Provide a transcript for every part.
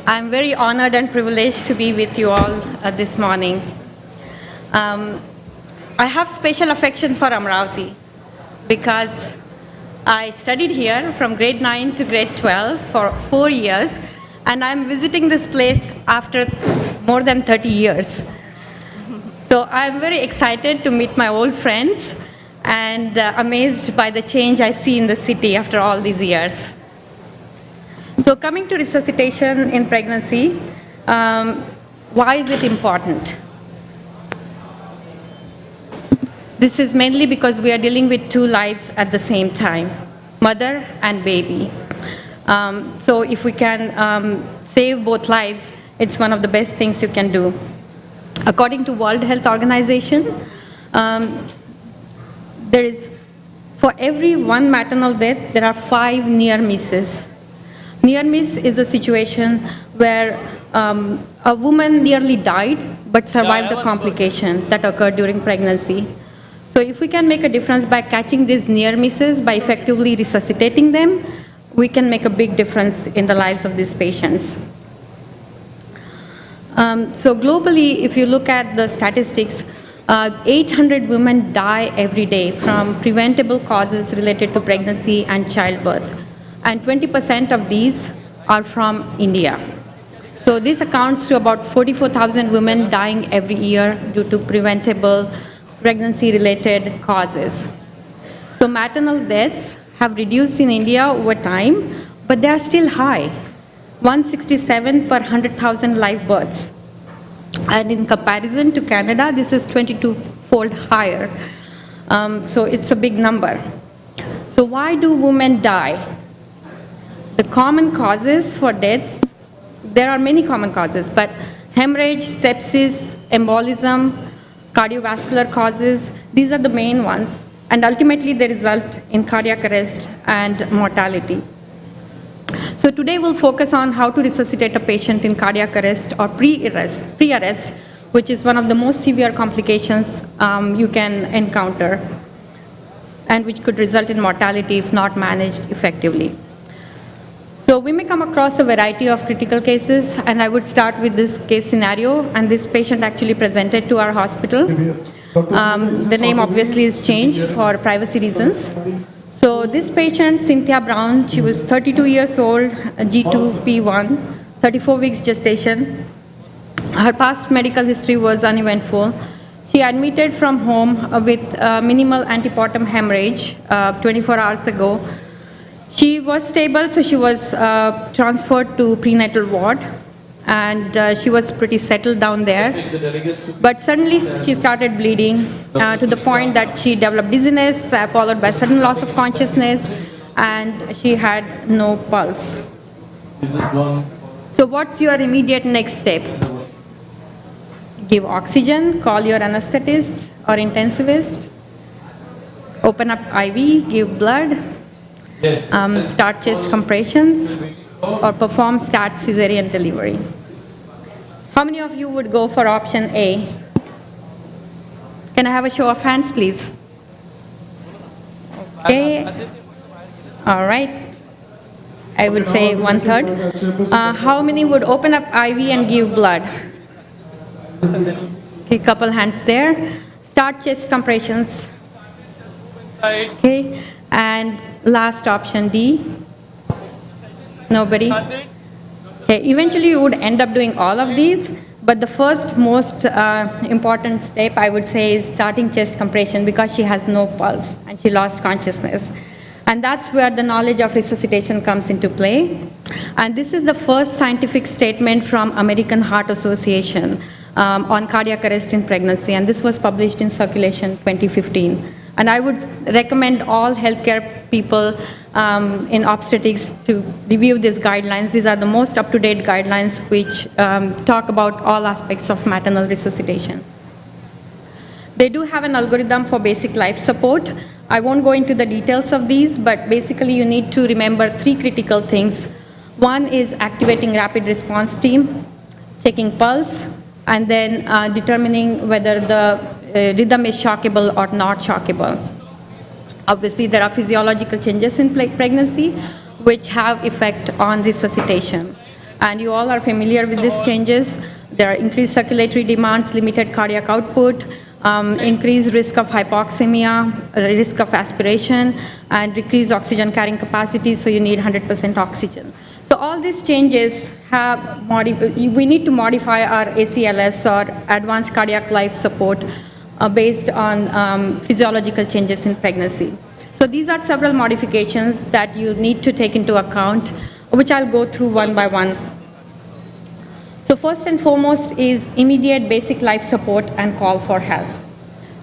I'm very honored and privileged to be with you all this morning. I have special affection for Amravati because I studied here from grade 9 to grade 12 for 4 years, and I'm visiting this place after more than 30 years. So I'm very excited to meet my old friends and amazed by the change I see in the city after all these years. So coming to resuscitation in pregnancy, why is it important? This is mainly because we are dealing with two lives at the same time, mother and baby. So if we can save both lives, it's one of the best things you can do. According to World Health Organization, for every one maternal death, there are 5 near misses. Near miss is a situation where a woman nearly died but survived a complication that occurred during pregnancy. So if we can make a difference by catching these near misses, by effectively resuscitating them, we can make a big difference in the lives of these patients. So globally, if you look at the statistics, 800 women die every day from preventable causes related to pregnancy and childbirth. And 20% of these are from India. So this accounts to about 44,000 women dying every year due to preventable pregnancy-related causes. So maternal deaths have reduced in India over time, but they are still high, 167 per 100,000 live births. And in comparison to Canada, this is 22-fold higher. So it's a big number. So why do women die? The common causes for deaths, there are many common causes, but hemorrhage, sepsis, embolism, cardiovascular causes, these are the main ones, and ultimately they result in cardiac arrest and mortality. So today we'll focus on how to resuscitate a patient in cardiac arrest or pre-arrest, which is one of the most severe complications you can encounter, and which could result in mortality if not managed effectively. So we may come across a variety of critical cases, and I would start with this case scenario, and this patient actually presented to our hospital. The name obviously is changed for privacy reasons. So this patient, Cynthia Brown, she was 32 years old, G2P1, 34 weeks gestation. Her past medical history was uneventful. She admitted from home with minimal antepartum hemorrhage 24 hours ago. She was stable, so she was transferred to prenatal ward, and she was pretty settled down there. But suddenly she started bleeding to the point that she developed dizziness, followed by sudden loss of consciousness, and she had no pulse. So what's your immediate next step? Give oxygen, call your anesthetist or intensivist, open up IV, give blood, start chest compressions, or perform start cesarean delivery. How many of you would go for option A? Can I have a show of hands, please? Okay. All right. I would say 1/3. How many would open up IV and give blood? Okay, couple hands there. Start chest compressions. Okay. And last option D. Nobody? Okay, eventually you would end up doing all of these, but the first most important step I would say is starting chest compression, because she has no pulse and she lost consciousness. And that's where the knowledge of resuscitation comes into play. And this is the first scientific statement from American Heart Association on cardiac arrest in pregnancy, and this was published in Circulation 2015. And I would recommend all healthcare people in obstetrics to review these guidelines. These are the most up-to-date guidelines which talk about all aspects of maternal resuscitation. They do have an algorithm for basic life support. I won't go into the details of these, but basically you need to remember 3 critical things. One is activating rapid response team, checking pulse, and then determining whether the rhythm is shockable or not shockable. Obviously, there are physiological changes in pregnancy which have effect on resuscitation. And you all are familiar with these changes. There are increased circulatory demands, limited cardiac output, increased risk of hypoxemia, risk of aspiration, and decreased oxygen carrying capacity, so you need 100% oxygen. So all these changes we need to modify our ACLS or advanced cardiac life support based on physiological changes in pregnancy. So these are several modifications that you need to take into account, which I'll go through one by one. So first and foremost is immediate basic life support and call for help.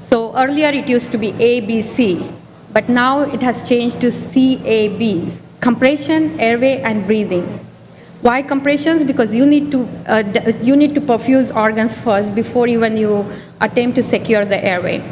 So earlier it used to be ABC, but now it has changed to CAB, compression, airway, and breathing. Why compressions? Because you need to perfuse organs first before even you attempt to secure the airway.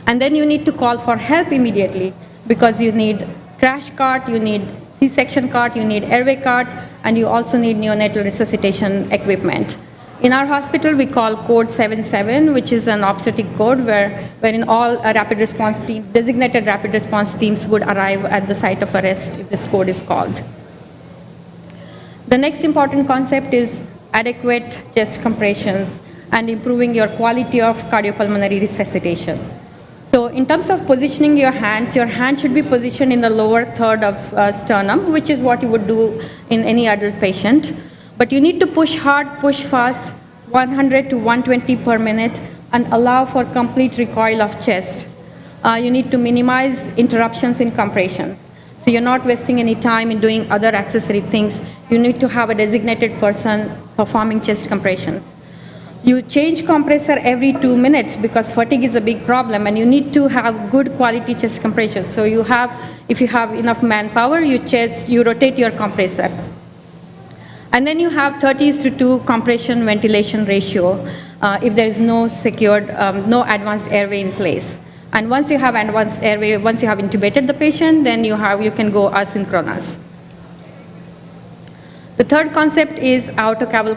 And then you need to call for help immediately because you need crash cart, you need C-section cart, you need airway cart, and you also need neonatal resuscitation equipment. In our hospital, we call code 77, which is an obstetric code wherein all rapid response teams, designated rapid response teams would arrive at the site of arrest if this code is called. The next important concept is adequate chest compressions and improving your quality of cardiopulmonary resuscitation. So in terms of positioning your hand should be positioned in the lower third of sternum, which is what you would do in any adult patient. But you need to push hard, push fast, 100 to 120 per minute, and allow for complete recoil of chest. You need to minimize interruptions in compressions. So you're not wasting any time in doing other accessory things. You need to have a designated person performing chest compressions. You change compressor every 2 minutes because fatigue is a big problem, and you need to have good quality chest compressions. So if you have enough manpower, you rotate your compressor. And then you have 30:2 compression ventilation ratio if there is no secured, no advanced airway in place. And once you have advanced airway, once you have intubated the patient, then you can go asynchronous. The third concept is aortocaval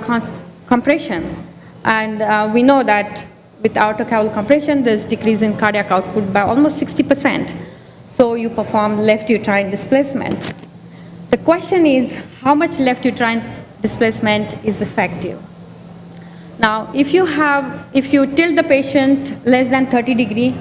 compression. And we know that with aortocaval compression, there's decrease in cardiac output by almost 60%. So you perform left uterine displacement. The question is, how much left uterine displacement is effective? Now, if you tilt the patient less than 30 degrees,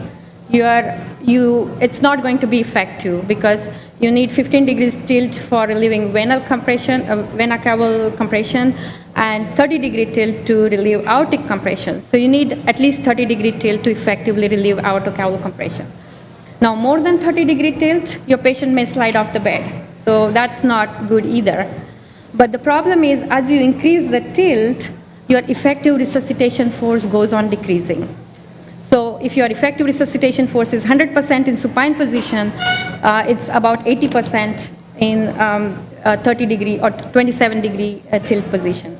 it's not going to be effective because you need 15 degrees tilt for relieving vena caval compression and 30-degree tilt to relieve aortic compression. So you need at least 30-degree tilt to effectively relieve aortocaval compression. Now, more than 30-degree tilt, your patient may slide off the bed. So that's not good either. But the problem is, as you increase the tilt, your effective resuscitation force goes on decreasing. So if your effective resuscitation force is 100% in supine position, it's about 80% in 30-degree or 27-degree tilt position.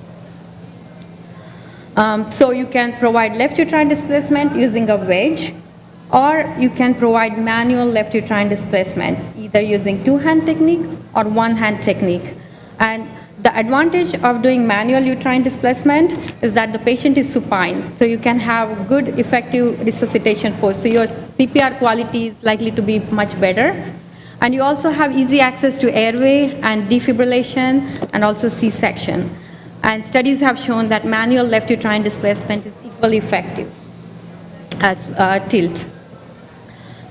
So you can provide left uterine displacement using a wedge, or you can provide manual left uterine displacement, either using two-hand technique or one-hand technique. And the advantage of doing manual uterine displacement is that the patient is supine, so you can have good effective resuscitation force. So your CPR quality is likely to be much better. And you also have easy access to airway and defibrillation and also C-section. And studies have shown that manual left uterine displacement is equally effective as tilt.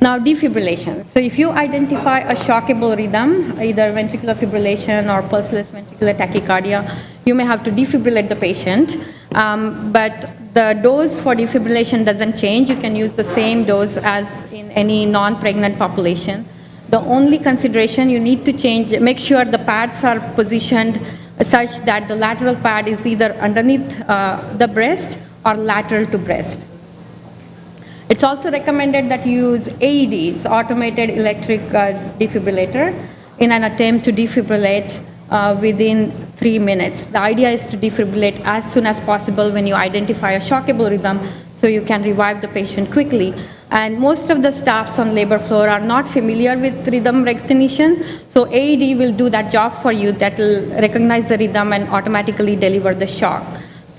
Now, defibrillation. So if you identify a shockable rhythm, either ventricular fibrillation or pulseless ventricular tachycardia, you may have to defibrillate the patient. But the dose for defibrillation doesn't change. You can use the same dose as in any non-pregnant population. The only consideration you need to change, make sure the pads are positioned such that the lateral pad is either underneath the breast or lateral to breast. It's also recommended that you use AEDs, automated electric defibrillator, in an attempt to defibrillate within 3 minutes. The idea is to defibrillate as soon as possible when you identify a shockable rhythm so you can revive the patient quickly. And most of the staffs on labor floor are not familiar with rhythm recognition, so AED will do that job for you, that will recognize the rhythm and automatically deliver the shock.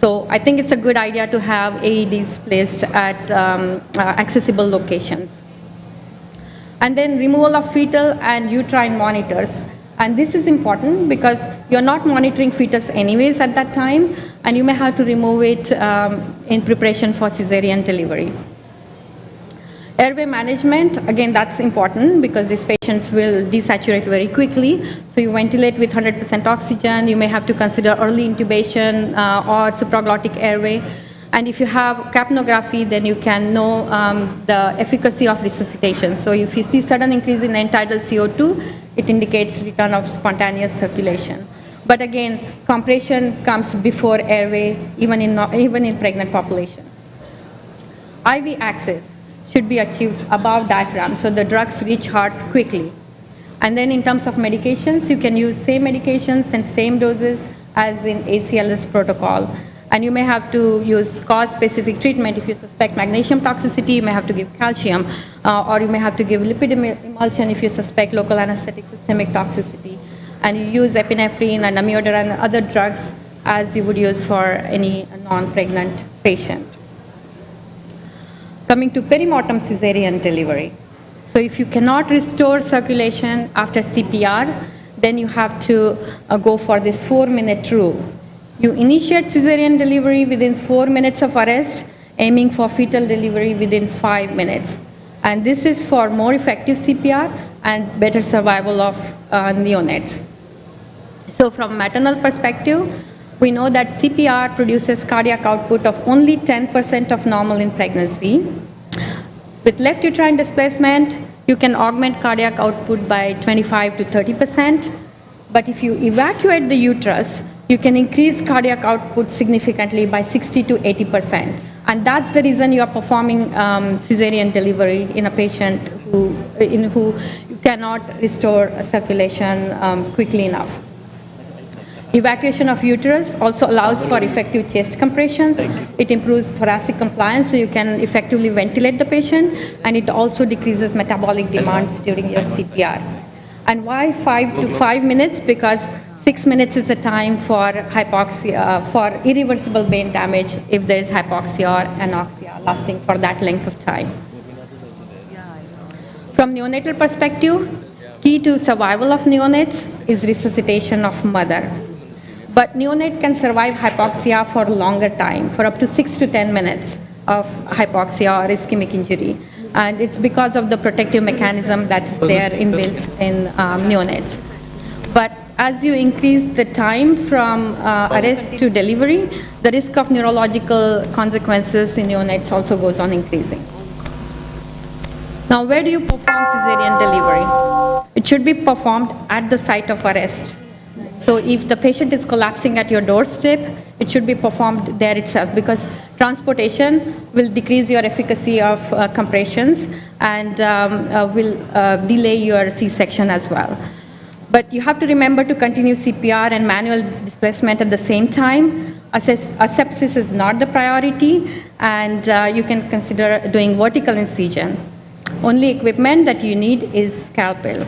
So I think it's a good idea to have AEDs placed at accessible locations. And then removal of fetal and uterine monitors. And this is important because you're not monitoring fetus anyways at that time, and you may have to remove it in preparation for cesarean delivery. Airway management, again, that's important because these patients will desaturate very quickly. So you ventilate with 100% oxygen. You may have to consider early intubation or supraglottic airway. And if you have capnography, then you can know the efficacy of resuscitation. So if you see sudden increase in end-tidal CO2, it indicates return of spontaneous circulation. But again, compression comes before airway, even in pregnant population. IV access should be achieved above diaphragm, so the drugs reach heart quickly. And then in terms of medications, you can use same medications and same doses as in ACLS protocol. And you may have to use cause-specific treatment. If you suspect magnesium toxicity, you may have to give calcium, or you may have to give lipid emulsion if you suspect local anesthetic systemic toxicity. And you use epinephrine and amiodarone and other drugs as you would use for any non-pregnant patient. Coming to perimortem cesarean delivery. So if you cannot restore circulation after CPR, then you have to go for this 4-minute rule. You initiate cesarean delivery within 4 minutes of arrest, aiming for fetal delivery within 5 minutes. And this is for more effective CPR and better survival of neonates. So from maternal perspective, we know that CPR produces cardiac output of only 10% of normal in pregnancy. With left uterine displacement, you can augment cardiac output by 25 to 30%. But if you evacuate the uterus, you can increase cardiac output significantly by 60 to 80%. And that's the reason you are performing cesarean delivery in a patient who you cannot restore circulation quickly enough. Evacuation of uterus also allows for effective chest compressions. It improves thoracic compliance, so you can effectively ventilate the patient, and it also decreases metabolic demands during your CPR. And why 5 minutes? Because 6 minutes is the time for hypoxia, for irreversible brain damage if there is hypoxia or anoxia lasting for that length of time. From neonatal perspective, key to survival of neonates is resuscitation of mother. But neonate can survive hypoxia for a longer time, for up to 6 to 10 minutes of hypoxia or ischemic injury. And it's because of the protective mechanism that's there inbuilt in neonates. But as you increase the time from arrest to delivery, the risk of neurological consequences in neonates also goes on increasing. Now, where do you perform cesarean delivery? It should be performed at the site of arrest. So if the patient is collapsing at your doorstep, it should be performed there itself, because transportation will decrease your efficacy of compressions and will delay your C-section as well. But you have to remember to continue CPR and manual displacement at the same time. Asepsis is not the priority, and you can consider doing vertical incision. Only equipment that you need is scalpel.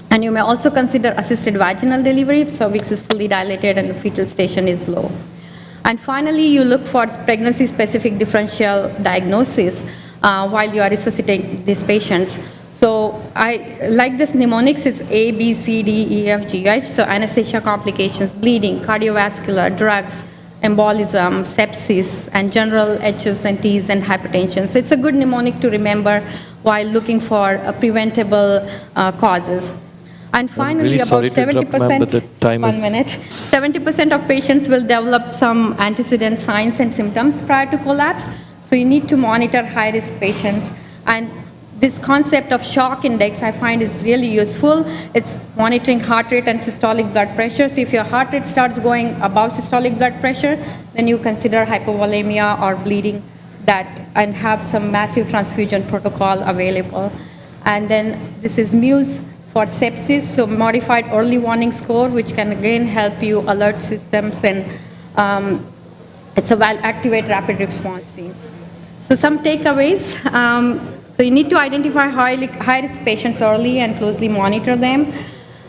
And you may also consider assisted vaginal delivery if cervix is fully dilated and the fetal station is low. And finally, you look for pregnancy-specific differential diagnosis while you are resuscitating these patients. So I like this mnemonics is A, B, C, D, E, F, G, right? So anesthesia complications, bleeding, cardiovascular, drugs, embolism, sepsis, and general H's and T's and hypertension. So it's a good mnemonic to remember while looking for preventable causes. And finally, about 70%, 70% of patients will develop some antecedent signs and symptoms prior to collapse. So you need to monitor high-risk patients. And this concept of shock index I find is really useful. It's monitoring heart rate and systolic blood pressure. So if your heart rate starts going above systolic blood pressure, then you consider hypovolemia or bleeding and have some massive transfusion protocol available. And then this is MUSE for sepsis, so modified early warning score, which can again help you alert systems, and it's a activate rapid response teams. So some takeaways. So you need to identify high-risk patients early and closely monitor them.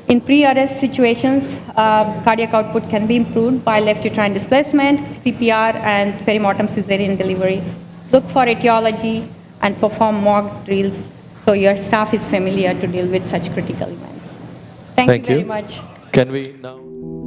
In pre-arrest situations, cardiac output can be improved by left uterine displacement, CPR, and perimortem cesarean delivery. Look for etiology and perform mock drills so your staff is familiar to deal with such critical events. Thank you Thank very you. much. Can we now...